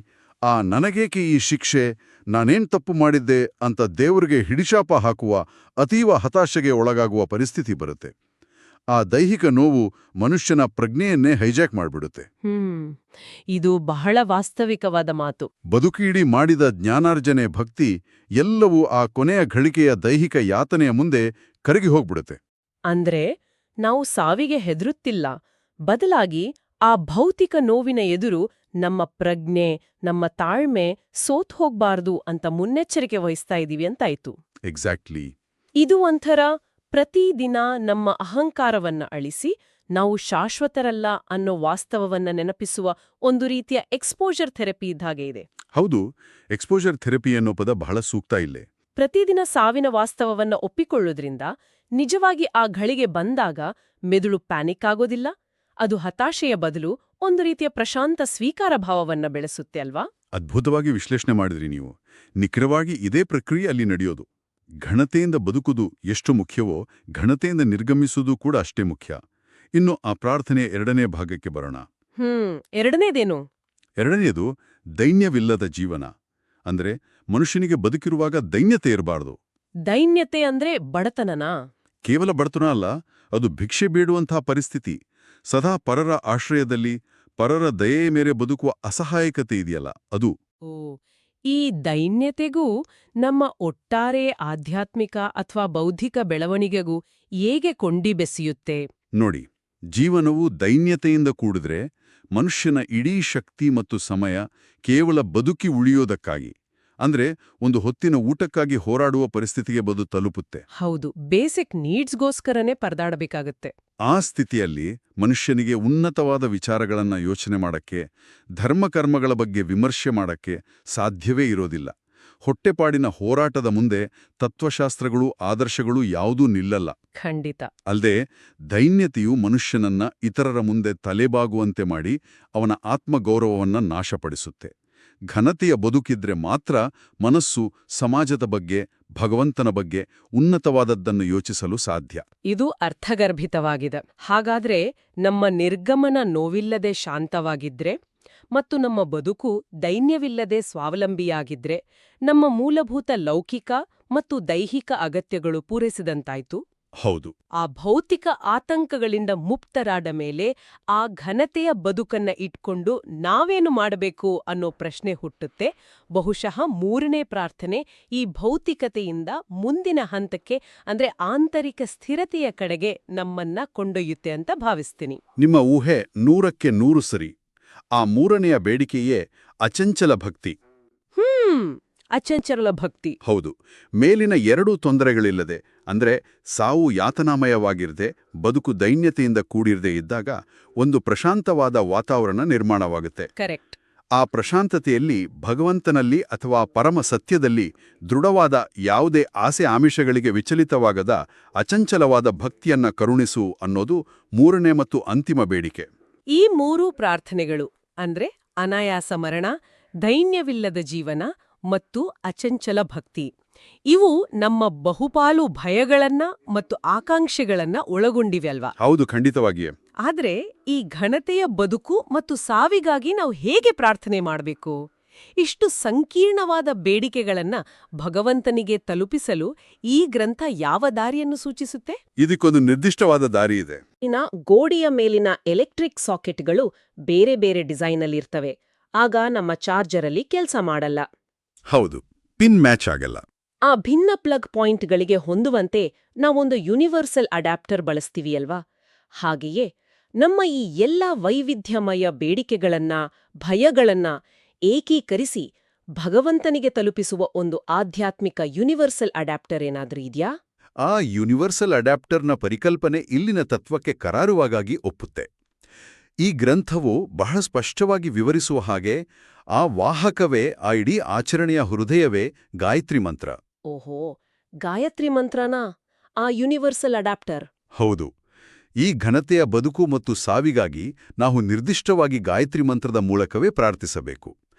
ಆ ನನಗೇಕೆ ಈ ಶಿಕ್ಷೆ, ನಾನೇನ್ ತಪ್ಪು ಮಾಡಿದ್ದೆ ಅಂತ ದೇವರಿಗೆ ಹಿಡಿಶಾಪ ಹಾಕುವ, ಅತೀವ ಹತಾಶೆಗೆ ಒಳಗಾಗುವ ಪರಿಸ್ಥಿತಿ ಬರುತ್ತೆ. ಆ ದೈಹಿಕ ನೋವು ಮನುಷ್ಯನ ಪ್ರಜ್ಞೆಯನ್ನೇ ಹೈಜಾಕ್ ಮಾಡಿಬಿಡುತ್ತೆ. ಇದು ಬಹಳ ವಾಸ್ತವಿಕವಾದ ಮಾತು. ಬದುಕಿಡೀ ಮಾಡಿದ ಜ್ಞಾನಾರ್ಜನೆ, ಭಕ್ತಿ ಎಲ್ಲವೂ ಆ ಕೊನೆಯ ಘಳಿಗೆಯ ದೈಹಿಕ ಯಾತನೆಯ ಮುಂದೆ ಕರಗಿ ಹೋಗ್ಬಿಡುತ್ತೆ. ಅಂದ್ರೆ ನಾವು ಸಾವಿಗೆ ಹೆದರುತ್ತಿಲ್ಲ, ಬದಲಾಗಿ ಆ ಭೌತಿಕ ನೋವಿನ ಎದುರು ನಮ್ಮ ಪ್ರಜ್ಞೆ, ನಮ್ಮ ತಾಳ್ಮೆ ಸೋತ್ ಹೋಗ್ಬಾರ್ದು ಅಂತ ಮುನ್ನೆಚ್ಚರಿಕೆ ವಹಿಸ್ತಾ ಇದೀವಿ ಅಂತಾಯ್ತು. ಎಕ್ಸಾಕ್ಟ್ಲಿ. ಇದು ಒಂಥರ ಪ್ರತಿದಿನ ನಮ್ಮ ಅಹಂಕಾರವನ್ನ ಅಳಿಸಿ ನಾವು ಶಾಶ್ವತರಲ್ಲ ಅನ್ನೋ ವಾಸ್ತವವನ್ನ ನೆನಪಿಸುವ ಒಂದು ರೀತಿಯ ಎಕ್ಸ್ಪೋಜರ್ ಥೆರಪಿ ಇದ್ದಾಗೆ ಇದೆ. ಹೌದು, ಎಕ್ಸ್ಪೋಜರ್ ಥೆರಪಿ ಅನ್ನೋ ಪದ ಬಹಳ ಸೂಕ್ತ ಇಲ್ಲೇ. ಪ್ರತಿದಿನ ಸಾವಿನ ವಾಸ್ತವವನ್ನ ಒಪ್ಪಿಕೊಳ್ಳೋದ್ರಿಂದ ನಿಜವಾಗಿ ಆ ಘಳಿಗೆ ಬಂದಾಗ ಮೆದುಳು ಪ್ಯಾನಿಕ್ ಆಗೋದಿಲ್ಲ. ಅದು ಹತಾಶೆಯ ಬದಲು ಒಂದು ರೀತಿಯ ಪ್ರಶಾಂತ ಸ್ವೀಕಾರ ಭಾವವನ್ನ ಬೆಳೆಸುತ್ತೆ ಅಲ್ವಾ? ಅದ್ಭುತವಾಗಿ ವಿಶ್ಲೇಷಣೆ ಮಾಡಿದ್ರಿ ನೀವು. ನಿಖರವಾಗಿ ಇದೇ ಪ್ರಕ್ರಿಯೆ ಅಲ್ಲಿ ನಡೆಯೋದು. ಘನತೆಯಿಂದ ಬದುಕುವುದು ಎಷ್ಟು ಮುಖ್ಯವೋ, ಘನತೆಯಿಂದ ನಿರ್ಗಮಿಸುವುದು ಕೂಡ ಅಷ್ಟೇ ಮುಖ್ಯ. ಇನ್ನು ಆ ಪ್ರಾರ್ಥನೆಯ ಎರಡನೇ ಭಾಗಕ್ಕೆ ಬರೋಣ. ಎರಡನೇದೇನು? ಎರಡನೆಯದು ದೈನ್ಯವಿಲ್ಲದ ಜೀವನ. ಅಂದ್ರೆ ಮನುಷ್ಯನಿಗೆ ಬದುಕಿರುವಾಗ ದೈನ್ಯತೆ ಇರಬಾರ್ದು. ದೈನ್ಯತೆ ಅಂದ್ರೆ ಬಡತನನಾ? ಕೇವಲ ಬಡತನ ಅಲ್ಲ, ಅದು ಭಿಕ್ಷೆ ಬೇಡುವಂತಹ ಪರಿಸ್ಥಿತಿ. ಸದಾ ಪರರ ಆಶ್ರಯದಲ್ಲಿ, ಪರರ ದಯೆಯ ಮೇರೆ ಬದುಕುವ ಅಸಹಾಯಕತೆ ಇದೆಯಲ್ಲ, ಅದು. ಓ, ಈ ದೈನ್ಯತೆಗೂ ನಮ್ಮ ಒಟ್ಟಾರೆ ಆಧ್ಯಾತ್ಮಿಕ ಅಥವಾ ಬೌದ್ಧಿಕ ಬೆಳವಣಿಗೆಗೂ ಹೇಗೆ ಕೊಂಡಿ ಬೆಸೆಯುತ್ತೆ? ನೋಡಿ, ಜೀವನವು ದೈನ್ಯತೆಯಿಂದ ಕೂಡಿದ್ರೆ ಮನುಷ್ಯನ ಇಡೀ ಶಕ್ತಿ ಮತ್ತು ಸಮಯ ಕೇವಲ ಬದುಕಿ ಉಳಿಯೋದಕ್ಕಾಗಿ, ಅಂದ್ರೆ ಒಂದು ಹೊತ್ತಿನ ಊಟಕ್ಕಾಗಿ ಹೋರಾಡುವ ಪರಿಸ್ಥಿತಿಗೆ ತಲುಪುತ್ತೆ. ಹೌದು, ಬೇಸಿಕ್ ನೀಡ್ಸ್ಗೋಸ್ಕರನೇ ಪರದಾಡಬೇಕಾಗತ್ತೆ. ಆ ಸ್ಥಿತಿಯಲ್ಲಿ ಮನುಷ್ಯನಿಗೆ ಉನ್ನತವಾದ ವಿಚಾರಗಳನ್ನ ಯೋಚನೆ ಮಾಡಕ್ಕೆ, ಧರ್ಮಕರ್ಮಗಳ ಬಗ್ಗೆ ವಿಮರ್ಶೆ ಮಾಡಕ್ಕೆ ಸಾಧ್ಯವೇ ಇರೋದಿಲ್ಲ. ಹೊಟ್ಟೆಪಾಡಿನ ಹೋರಾಟದ ಮುಂದೆ ತತ್ವಶಾಸ್ತ್ರಗಳು, ಆದರ್ಶಗಳು ಯಾವುದೂ ನಿಲ್ಲಲ್ಲ. ಖಂಡಿತ. ಅಲ್ಲದೆ ದೈನ್ಯತೆಯು ಮನುಷ್ಯನನ್ನ ಇತರರ ಮುಂದೆ ತಲೆಬಾಗುವಂತೆ ಮಾಡಿ ಅವನ ಆತ್ಮಗೌರವವನ್ನ ನಾಶಪಡಿಸುತ್ತೆ. ಘನತೆಯ ಬದುಕಿದ್ರೆ ಮಾತ್ರ ಮನಸ್ಸು ಸಮಾಜದ ಬಗ್ಗೆ, ಭಗವಂತನ ಬಗ್ಗೆ ಉನ್ನತವಾದದ್ದನ್ನು ಯೋಚಿಸಲು ಸಾಧ್ಯ. ಇದು ಅರ್ಥಗರ್ಭಿತವಾಗಿದೆ. ಹಾಗಾದ್ರೆ ನಮ್ಮ ನಿರ್ಗಮನ ನೋವಿಲ್ಲದೆ ಶಾಂತವಾಗಿದ್ರೆ ಮತ್ತು ನಮ್ಮ ಬದುಕು ದೈನ್ಯವಿಲ್ಲದೆ ಸ್ವಾವಲಂಬಿಯಾಗಿದ್ರೆ ನಮ್ಮ ಮೂಲಭೂತ ಲೌಕಿಕ ಮತ್ತು ದೈಹಿಕ ಅಗತ್ಯಗಳು ಪೂರೈಸಿದಂತಾಯ್ತು. ಹೌದು. ಆ ಭೌತಿಕ ಆತಂಕಗಳಿಂದ ಮುಕ್ತರಾದ ಮೇಲೆ ಆ ಘನತೆಯ ಬದುಕನ್ನ ಇಟ್ಕೊಂಡು ನಾವೇನು ಮಾಡಬೇಕು ಅನ್ನೋ ಪ್ರಶ್ನೆ ಹುಟ್ಟುತ್ತೆ. ಬಹುಶಃ ಮೂರನೇ ಪ್ರಾರ್ಥನೆ ಈ ಭೌತಿಕತೆಯಿಂದ ಮುಂದಿನ ಹಂತಕ್ಕೆ, ಅಂದ್ರೆ ಆಂತರಿಕ ಸ್ಥಿರತೆಯ ಕಡೆಗೆ ನಮ್ಮನ್ನ ಕೊಂಡೊಯ್ಯುತ್ತೆ ಅಂತ ಭಾವಿಸ್ತೀನಿ. ನಿಮ್ಮ ಊಹೆ 100ಕ್ಕೆ 100 ಸರಿ. ಆ ಮೂರನೆಯ ಬೇಡಿಕೆಯೇ ಅಚಂಚಲ ಭಕ್ತಿ. ಅಚಂಚಲ ಭಕ್ತಿ. ಹೌದು. ಮೇಲಿನ ಎರಡೂ ತೊಂದರೆಗಳಿಲ್ಲದೆ, ಅಂದ್ರೆ ಸಾವು ಯಾತನಾಮಯವಾಗಿರದೆ, ಬದುಕು ದೈನ್ಯತೆಯಿಂದ ಕೂಡಿರದೆ ಇದ್ದಾಗ ಒಂದು ಪ್ರಶಾಂತವಾದ ವಾತಾವರಣ ನಿರ್ಮಾಣವಾಗುತ್ತೆ. ಕರೆಕ್ಟ್. ಆ ಪ್ರಶಾಂತತೆಯಲ್ಲಿ ಭಗವಂತನಲ್ಲಿ ಅಥವಾ ಪರಮ ಸತ್ಯದಲ್ಲಿ ದೃಢವಾದ, ಯಾವುದೇ ಆಸೆ ಆಮಿಷಗಳಿಗೆ ವಿಚಲಿತವಾಗದ ಅಚಂಚಲವಾದ ಭಕ್ತಿಯನ್ನ ಕರುಣಿಸು ಅನ್ನೋದು ಮೂರನೇ ಮತ್ತು ಅಂತಿಮ ಬೇಡಿಕೆ. ಈ ಮೂರೂ ಪ್ರಾರ್ಥನೆಗಳು ಅಂದ್ರೆ ಅನಾಯಾಸ ಮರಣ, ದೈನ್ಯವಿಲ್ಲದ ಜೀವನ ಮತ್ತು ಅಚಂಚಲ ಭಕ್ತಿ, ಇವು ನಮ್ಮ ಬಹುಪಾಲು ಭಯಗಳನ್ನ ಮತ್ತು ಆಕಾಂಕ್ಷೆಗಳನ್ನ ಒಳಗೊಂಡಿವೆ ಅಲ್ವಾ? ಹೌದು, ಖಂಡಿತವಾಗಿಯೇ. ಆದ್ರೆ ಈ ಘನತೆಯ ಬದುಕು ಮತ್ತು ಸಾವಿಗಾಗಿ ನಾವು ಹೇಗೆ ಪ್ರಾರ್ಥನೆ ಮಾಡಬೇಕು? ಇಷ್ಟು ಸಂಕೀರ್ಣವಾದ ಬೇಡಿಕೆಗಳನ್ನ ಭಗವಂತನಿಗೆ ತಲುಪಿಸಲು ಈ ಗ್ರಂಥ ಯಾವ ದಾರಿಯನ್ನು ಸೂಚಿಸುತ್ತೆ? ಇದಕ್ಕೊಂದು ನಿರ್ದಿಷ್ಟವಾದ ದಾರಿ ಇದೆ. ಗೋಡೆಯ ಮೇಲಿನ ಎಲೆಕ್ಟ್ರಿಕ್ ಸಾಕೆಟ್ಗಳು ಬೇರೆ ಬೇರೆ ಡಿಸೈನಲ್ಲಿರ್ತವೆ. ಆಗ ನಮ್ಮ ಚಾರ್ಜರಲ್ಲಿ ಕೆಲಸ ಮಾಡಲ್ಲ. ಹೌದು, ಪಿನ್ ಮ್ಯಾಚ್ ಆಗಲ್ಲ. ಆ ಭಿನ್ನ ಪ್ಲಗ್ ಪಾಯಿಂಟ್ಗಳಿಗೆ ಹೊಂದುವಂತೆ ನಾವೊಂದು ಯೂನಿವರ್ಸಲ್ ಅಡ್ಯಾಪ್ಟರ್ ಬಳಸ್ತೀವಿ ಅಲ್ವಾ? ಹಾಗೆಯೇ ನಮ್ಮ ಈ ಎಲ್ಲ ವೈವಿಧ್ಯಮಯ ಬೇಡಿಕೆಗಳನ್ನ, ಭಯಗಳನ್ನ ಏಕೀಕರಿಸಿ ಭಗವಂತನಿಗೆ ತಲುಪಿಸುವ ಒಂದು ಆಧ್ಯಾತ್ಮಿಕ ಯೂನಿವರ್ಸಲ್ ಅಡ್ಯಾಪ್ಟರ್ ಏನಾದ್ರೂ ಇದೆಯಾ? ಆ ಯೂನಿವರ್ಸಲ್ ಅಡ್ಯಾಪ್ಟರ್ನ ಪರಿಕಲ್ಪನೆ ಇಲ್ಲಿನ ತತ್ವಕ್ಕೆ ಕರಾರುವಾಗಿ ಒಪ್ಪುತ್ತೆ. ಈ ಗ್ರಂಥವು ಬಹಳ ಸ್ಪಷ್ಟವಾಗಿ ವಿವರಿಸುವ ಹಾಗೆ ಆ ವಾಹಕವೇ, ಆ ಇಡೀ ಆಚರಣೆಯ ಹೃದಯವೇ ಗಾಯತ್ರಿ ಮಂತ್ರ. ಓಹೋ, ಗಾಯತ್ರಿ ಮಂತ್ರನಾ ಆ ಯೂನಿವರ್ಸಲ್ ಅಡ್ಯಾಪ್ಟರ್? ಹೌದು. ಈ ಘನತೆಯ ಬದುಕು ಮತ್ತು ಸಾವಿಗಾಗಿ ನಾವು ನಿರ್ದಿಷ್ಟವಾಗಿ ಗಾಯತ್ರಿ ಮಂತ್ರದ ಮೂಲಕವೇ ಪ್ರಾರ್ಥಿಸಬೇಕು.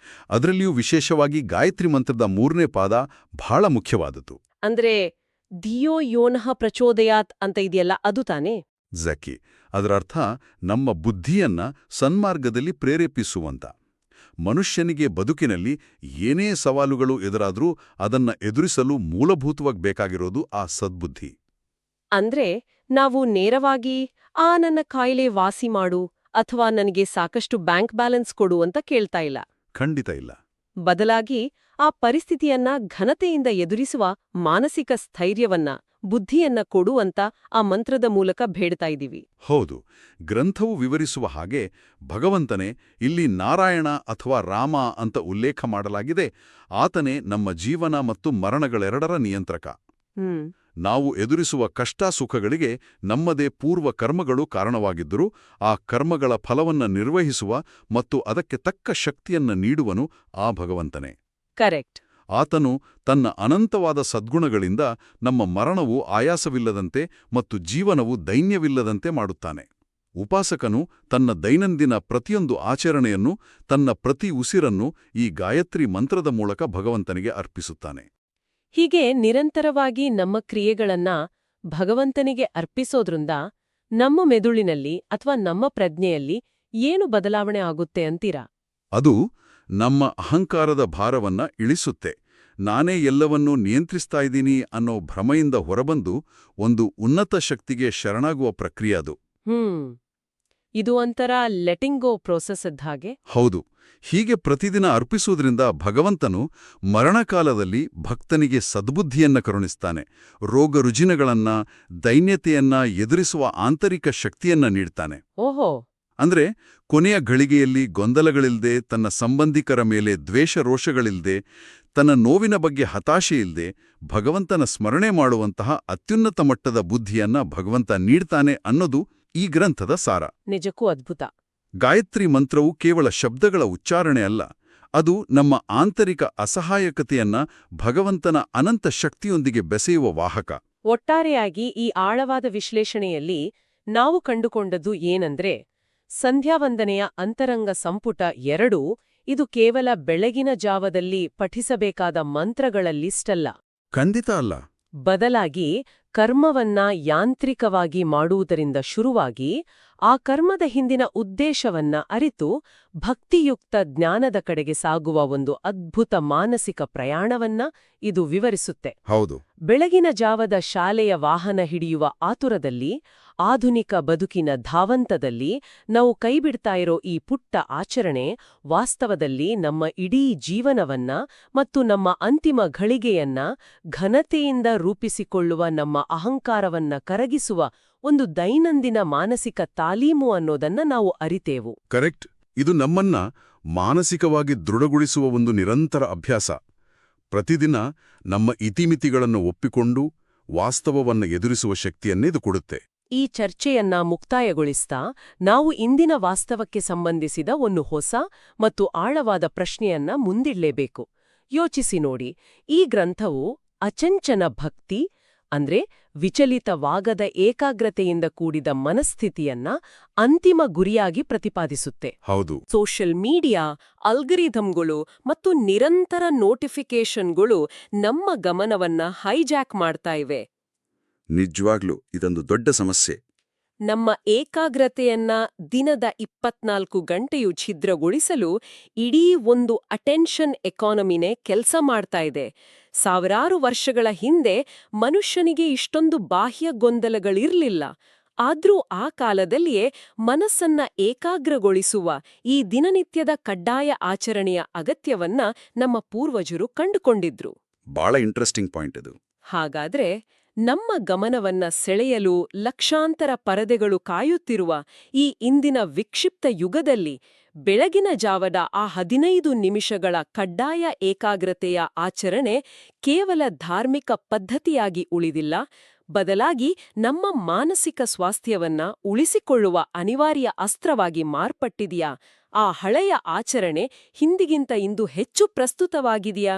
ಅದರಲ್ಲಿಯೂ ವಿಶೇಷವಾಗಿ ಗಾಯತ್ರಿ ಮಂತ್ರದ 3ನೇ ಪಾದ ಬಹಳ ಮುಖ್ಯವಾದದ್ದು. ಅಂದ್ರೆ ಧಿಯೋ ಯೋನಃ ಪ್ರಚೋದಯಾತ್ ಅಂತ ಇದೆಯಲ್ಲ, ಅದು ತಾನೇ? ಝಕಿ. ಅದರ ಅರ್ಥ ನಮ್ಮ ಬುದ್ಧಿಯನ್ನ ಸನ್ಮಾರ್ಗದಲ್ಲಿ ಪ್ರೇರೇಪಿಸುವಂತ. ಮನುಷ್ಯನಿಗೆ ಬದುಕಿನಲ್ಲಿ ಏನೇ ಸವಾಲುಗಳು ಎದುರಾದ್ರೂ ಅದನ್ನ ಎದುರಿಸಲು ಮೂಲಭೂತವಾಗಿ ಬೇಕಾಗಿರೋದು ಆ ಸದ್ಬುದ್ಧಿ. ಅಂದ್ರೆ ನಾವು ನೇರವಾಗಿ ನನ್ನ ಕಾಯಿಲೆ ವಾಸಿ ಮಾಡು ಅಥವಾ ನನಗೆ ಸಾಕಷ್ಟು ಬ್ಯಾಂಕ್ ಬ್ಯಾಲೆನ್ಸ್ ಕೊಡು ಅಂತ ಕೇಳ್ತಾ ಇಲ್ಲ. ಖಂಡಿತ ಇಲ್ಲ. ಬದಲಾಗಿ ಆ ಪರಿಸ್ಥಿತಿಯನ್ನ ಘನತೆಯಿಂದ ಎದುರಿಸುವ ಮಾನಸಿಕ ಸ್ಥೈರ್ಯವನ್ನ, ಬುದ್ಧಿಯನ್ನ ಕೊಡು ಅಂತ ಆ ಮಂತ್ರದ ಮೂಲಕ ಬೇಡ್ತಾ ಇದ್ದೀವಿ. ಹೌದು. ಗ್ರಂಥವು ವಿವರಿಸುವ ಹಾಗೆ ಭಗವಂತನೇ, ಇಲ್ಲಿ ನಾರಾಯಣ ಅಥವಾ ರಾಮ ಅಂತ ಉಲ್ಲೇಖ ಮಾಡಲಾಗಿದೆ, ಆತನೇ ನಮ್ಮ ಜೀವನ ಮತ್ತು ಮರಣಗಳೆರಡರ ನಿಯಂತ್ರಕ. ನಾವು ಎದುರಿಸುವ ಕಷ್ಟ ಸುಖಗಳಿಗೆ ನಮ್ಮದೇ ಪೂರ್ವ ಕರ್ಮಗಳು ಕಾರಣವಾಗಿದ್ದರೂ ಆ ಕರ್ಮಗಳ ಫಲವನ್ನ ನಿರ್ವಹಿಸುವ ಮತ್ತು ಅದಕ್ಕೆ ತಕ್ಕ ಶಕ್ತಿಯನ್ನ ನೀಡುವನು ಆ ಭಗವಂತನೇ. ಕರೆಕ್ಟ್. ಆತನು ತನ್ನ ಅನಂತವಾದ ಸದ್ಗುಣಗಳಿಂದ ನಮ್ಮ ಮರಣವು ಆಯಾಸವಿಲ್ಲದಂತೆ ಮತ್ತು ಜೀವನವು ದೈನ್ಯವಿಲ್ಲದಂತೆ ಮಾಡುತ್ತಾನೆ. ಉಪಾಸಕನು ತನ್ನ ದೈನಂದಿನ ಪ್ರತಿಯೊಂದು ಆಚರಣೆಯನ್ನು, ತನ್ನ ಪ್ರತಿ ಉಸಿರನ್ನು ಈ ಗಾಯತ್ರಿ ಮಂತ್ರದ ಮೂಲಕ ಭಗವಂತನಿಗೆ ಅರ್ಪಿಸುತ್ತಾನೆ. ಹೀಗೆ ನಿರಂತರವಾಗಿ ನಮ್ಮ ಕ್ರಿಯೆಗಳನ್ನ ಭಗವಂತನಿಗೆ ಅರ್ಪಿಸೋದ್ರಿಂದ ನಮ್ಮ ಮೆದುಳಿನಲ್ಲಿ ಅಥವಾ ನಮ್ಮ ಪ್ರಜ್ಞೆಯಲ್ಲಿ ಏನು ಬದಲಾವಣೆ ಆಗುತ್ತೆ ಅಂತೀರಾ? ಅದು ನಮ್ಮ ಅಹಂಕಾರದ ಭಾರವನ್ನ ಇಳಿಸುತ್ತೆ. ನಾನೇ ಎಲ್ಲವನ್ನೂ ನಿಯಂತ್ರಿಸ್ತಾ ಇದ್ದೀನಿ ಅನ್ನೋ ಭ್ರಮೆಯಿಂದ ಹೊರಬಂದು ಒಂದು ಉನ್ನತ ಶಕ್ತಿಗೆ ಶರಣಾಗುವ ಪ್ರಕ್ರಿಯೆ ಅದು. ಇದು ಒಂಥರ ಲೆಟಿಂಗ್ ಗೋ ಪ್ರೋಸೆಸ್ ಇದ್ದ ಹಾಗೆ. ಹೌದು. ಹೀಗೆ ಪ್ರತಿದಿನ ಅರ್ಪಿಸುವುದರಿಂದ ಭಗವಂತನು ಮರಣಕಾಲದಲ್ಲಿ ಭಕ್ತನಿಗೆ ಸದ್ಬುದ್ಧಿಯನ್ನ ಕರುಣಿಸ್ತಾನೆ, ರೋಗ ರುಜಿನಗಳನ್ನ, ದೈನ್ಯತೆಯನ್ನ ಎದುರಿಸುವ ಆಂತರಿಕ ಶಕ್ತಿಯನ್ನ ನೀಡ್ತಾನೆ. ಓಹೋ. ಅಂದ್ರೆ ಕೊನೆಯ ಘಳಿಗೆಯಲ್ಲಿ ಗೊಂದಲಗಳಿಲ್ದೆ, ತನ್ನ ಸಂಬಂಧಿಕರ ಮೇಲೆ ದ್ವೇಷ ರೋಷಗಳಿಲ್ದೆ, ತನ್ನ ನೋವಿನ ಬಗ್ಗೆ ಹತಾಶೆಯಿಲ್ದೆ ಭಗವಂತನ ಸ್ಮರಣೆ ಮಾಡುವಂತಹ ಅತ್ಯುನ್ನತ ಮಟ್ಟದ ಬುದ್ಧಿಯನ್ನ ಭಗವಂತ ನೀಡ್ತಾನೆ ಅನ್ನೋದು ಈ ಗ್ರಂಥದ ಸಾರ. ನಿಜಕ್ಕೂ ಅದ್ಭುತ. ಗಾಯತ್ರಿ ಮಂತ್ರವು ಕೇವಲ ಶಬ್ದಗಳ ಉಚ್ಚಾರಣೆ ಅಲ್ಲ, ಅದು ನಮ್ಮ ಆಂತರಿಕ ಅಸಹಾಯಕತೆಯನ್ನ ಭಗವಂತನ ಅನಂತ ಶಕ್ತಿಯೊಂದಿಗೆ ಬೆಸೆಯುವ ವಾಹಕ. ಒಟ್ಟಾರೆಯಾಗಿ ಈ ಆಳವಾದ ವಿಶ್ಲೇಷಣೆಯಲ್ಲಿ ನಾವು ಕಂಡುಕೊಂಡದ್ದು ಏನಂದ್ರೆ, ಸಂಧ್ಯಾವಂದನೆಯ ಅಂತರಂಗ ಸಂಪುಟ 2 ಇದು ಕೇವಲ ಬೆಳಗಿನ ಜಾವದಲ್ಲಿ ಪಠಿಸಬೇಕಾದ ಮಂತ್ರಗಳ ಲಿಸ್ಟ್ ಅಲ್ಲ. ಖಂಡಿತ ಅಲ್ಲ. ಬದಲಾಗಿ ಕರ್ಮವನ್ನ ಯಾಂತ್ರಿಕವಾಗಿ ಮಾಡುವುದರಿಂದ ಶುರುವಾಗಿ ಆ ಕರ್ಮದ ಹಿಂದಿನ ಉದ್ದೇಶವನ್ನ ಅರಿತು ಭಕ್ತಿಯುಕ್ತ ಜ್ಞಾನದ ಕಡೆಗೆ ಸಾಗುವ ಒಂದು ಅದ್ಭುತ ಮಾನಸಿಕ ಪ್ರಯಾಣವನ್ನ ಇದು ವಿವರಿಸುತ್ತೆ. ಹೌದು. ಬೆಳಗಿನ ಜಾವದ ಶಾಲೆಯ ವಾಹನ ಹಿಡಿಯುವ ಆತುರದಲ್ಲಿ, ಆಧುನಿಕ ಬದುಕಿನ ಧಾವಂತದಲ್ಲಿ ನಾವು ಕೈಬಿಡ್ತಾ ಇರೋ ಈ ಪುಟ್ಟ ಆಚರಣೆ ವಾಸ್ತವದಲ್ಲಿ ನಮ್ಮ ಇಡೀ ಜೀವನವನ್ನ ಮತ್ತು ನಮ್ಮ ಅಂತಿಮ ಘಳಿಗೆಯನ್ನ ಘನತೆಯಿಂದ ರೂಪಿಸಿಕೊಳ್ಳುವ ನಮ್ಮ ಅಹಂಕಾರವನ್ನ ಕರಗಿಸುವ ಒಂದು ದೈನಂದಿನ ಮಾನಸಿಕ ತಾಲೀಮು ಅನ್ನೋದನ್ನ ನಾವು ಅರಿತೇವು. ಕರೆಕ್ಟ್. ಇದು ನಮ್ಮನ್ನ ಮಾನಸಿಕವಾಗಿ ದೃಢಗೊಳಿಸುವ ಒಂದು ನಿರಂತರ ಅಭ್ಯಾಸ. ಪ್ರತಿದಿನ ನಮ್ಮ ಇತಿಮಿತಿಗಳನ್ನು ಒಪ್ಪಿಕೊಂಡು ವಾಸ್ತವವನ್ನು ಎದುರಿಸುವ ಶಕ್ತಿಯನ್ನೇ ಇದು ಕೊಡುತ್ತೆ. ಈ ಚರ್ಚೆಯನ್ನ ಮುಕ್ತಾಯಗೊಳಿಸ್ತಾ ನಾವು ಇಂದಿನ ವಾಸ್ತವಕ್ಕೆ ಸಂಬಂಧಿಸಿದ ಒಂದು ಹೊಸ ಮತ್ತು ಆಳವಾದ ಪ್ರಶ್ನೆಯನ್ನ ಮುಂದಿಡ್ಲೇಬೇಕು. ಯೋಚಿಸಿ ನೋಡಿ, ಈ ಗ್ರಂಥವು ಅಚಂಚನ ಭಕ್ತಿ, ಅಂದ್ರೆ ವಿಚಲಿತವಾಗದ ಏಕಾಗ್ರತೆಯಿಂದ ಕೂಡಿದ ಮನಸ್ಥಿತಿಯನ್ನ ಅಂತಿಮ ಗುರಿಯಾಗಿ ಪ್ರತಿಪಾದಿಸುತ್ತೆ. ಹೌದು. ಸೋಷಿಯಲ್ ಮೀಡಿಯಾ, ಅಲ್ಗರಿಥಮ್ಗಳು ಮತ್ತು ನಿರಂತರ ನೋಟಿಫಿಕೇಷನ್ಗಳು ನಮ್ಮ ಗಮನವನ್ನ ಹೈಜಾಕ್ ಮಾಡ್ತಾ ಇವೆ. ನಿಜವಾಗ್ಲೂ ಇದೊಂದು ದೊಡ್ಡ ಸಮಸ್ಯೆ. ನಮ್ಮ ಏಕಾಗ್ರತೆಯನ್ನ ದಿನದ 24 ಗಂಟೆಯು ಛಿದ್ರಗೊಳಿಸಲು ಇಡೀ ಒಂದು ಅಟೆನ್ಷನ್ ಎಕಾನಮಿನೇ ಕೆಲಸ ಮಾಡ್ತಾ ಇದೆ. ಸಾವಿರಾರು ವರ್ಷಗಳ ಹಿಂದೆ ಮನುಷ್ಯನಿಗೆ ಇಷ್ಟೊಂದು ಬಾಹ್ಯ ಗೊಂದಲಗಳಿರ್ಲಿಲ್ಲ. ಆದ್ರೂ ಆ ಕಾಲದಲ್ಲಿಯೇ ಮನಸ್ಸನ್ನ ಏಕಾಗ್ರಗೊಳಿಸುವ ಈ ದಿನನಿತ್ಯದ ಕಡ್ಡಾಯ ಆಚರಣೆಯ ಅಗತ್ಯವನ್ನ ನಮ್ಮ ಪೂರ್ವಜರು ಕಂಡುಕೊಂಡಿದ್ರು. ಬಹಳ ಇಂಟ್ರೆಸ್ಟಿಂಗ್ ಪಾಯಿಂಟ್ ಇದು. ಹಾಗಾದ್ರೆ ನಮ್ಮ ಗಮನವನ್ನ ಸೆಳೆಯಲು ಲಕ್ಷಾಂತರ ಪರದೆಗಳು ಕಾಯುತ್ತಿರುವ ಈ ಇಂದಿನ ವಿಕ್ಷಿಪ್ತ ಯುಗದಲ್ಲಿ ಬೆಳಗಿನ ಜಾವದ ಆ 15 ನಿಮಿಷಗಳ ಕಡ್ಡಾಯ ಏಕಾಗ್ರತೆಯ ಆಚರಣೆ ಕೇವಲ ಧಾರ್ಮಿಕ ಪದ್ಧತಿಯಾಗಿ ಉಳಿದಿಲ್ಲ, ಬದಲಾಗಿ ನಮ್ಮ ಮಾನಸಿಕ ಸ್ವಾಸ್ಥ್ಯವನ್ನ ಉಳಿಸಿಕೊಳ್ಳುವ ಅನಿವಾರ್ಯ ಅಸ್ತ್ರವಾಗಿ ಮಾರ್ಪಟ್ಟಿದೆಯಾ? ಆ ಹಳೆಯ ಆಚರಣೆ ಹಿಂದಿಗಿಂತ ಇಂದು ಹೆಚ್ಚು ಪ್ರಸ್ತುತವಾಗಿದೆಯಾ?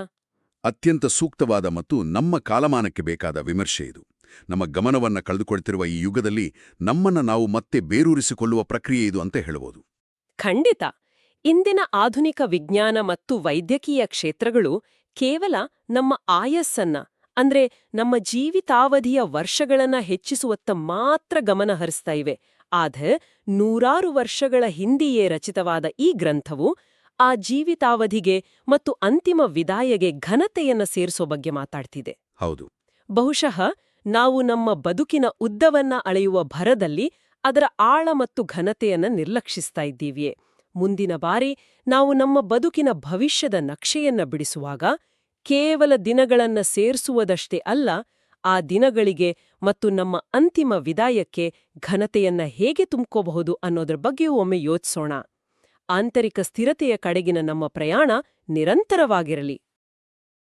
ಅತ್ಯಂತ ಸೂಕ್ತವಾದ ಮತ್ತು ನಮ್ಮ ಕಾಲಮಾನಕ್ಕೆ ಬೇಕಾದ ವಿಮರ್ಶೆ ಇದು. ನಮ್ಮ ಗಮನವನ್ನ ಕಳೆದುಕೊಳ್ತಿರುವ ಈ ಯುಗದಲ್ಲಿ ನಮ್ಮನ್ನ ನಾವು ಮತ್ತೆ ಬೇರೂರಿಸಿಕೊಳ್ಳುವ ಪ್ರಕ್ರಿಯೆ ಇದು ಅಂತ ಹೇಳಬಹುದು. ಖಂಡಿತ. ಇಂದಿನ ಆಧುನಿಕ ವಿಜ್ಞಾನ ಮತ್ತು ವೈದ್ಯಕೀಯ ಕ್ಷೇತ್ರಗಳು ಕೇವಲ ನಮ್ಮ ಆಯಸ್ಸನ್ನ, ಅಂದ್ರೆ ನಮ್ಮ ಜೀವಿತಾವಧಿಯ ವರ್ಷಗಳನ್ನ ಹೆಚ್ಚಿಸುವತ್ತ ಮಾತ್ರ ಗಮನ ಹರಿಸ್ತಾ ಇವೆ. ಆದ್ರೆ 100 ವರ್ಷಗಳ ಹಿಂದೆಯೇ ರಚಿತವಾದ ಈ ಗ್ರಂಥವು ಆ ಜೀವಿತಾವಧಿಗೆ ಮತ್ತು ಅಂತಿಮ ವಿದಾಯಗೆ ಘನತೆಯನ್ನ ಸೇರಿಸೋ ಬಗ್ಗೆ ಮಾತಾಡ್ತಿದೆ. ಹೌದು. ಬಹುಶಃ ನಾವು ನಮ್ಮ ಬದುಕಿನ ಉದ್ದವನ್ನ ಅಳೆಯುವ ಭರದಲ್ಲಿ ಅದರ ಆಳ ಮತ್ತು ಘನತೆಯನ್ನ ನಿರ್ಲಕ್ಷಿಸ್ತಾ ಇದ್ದೀವಿಯೇ. ಮುಂದಿನ ಬಾರಿ ನಾವು ನಮ್ಮ ಬದುಕಿನ ಭವಿಷ್ಯದ ನಕ್ಷೆಯನ್ನ ಬಿಡಿಸುವಾಗ ಕೇವಲ ದಿನಗಳನ್ನ ಸೇರಿಸುವುದಷ್ಟೇ ಅಲ್ಲ, ಆ ದಿನಗಳಿಗೆ ಮತ್ತು ನಮ್ಮ ಅಂತಿಮ ವಿದಾಯಕ್ಕೆ ಘನತೆಯನ್ನ ಹೇಗೆ ತುಂಬ್ಕೋಬಹುದು ಅನ್ನೋದ್ರ ಬಗ್ಗೆಯೂ ಒಮ್ಮೆ ಯೋಚಿಸೋಣ. ಆಂತರಿಕ ಸ್ಥಿರತೆಯ ಕಡೆಗಿನ ನಮ್ಮ ಪ್ರಯಾಣ ನಿರಂತರವಾಗಿರಲಿ.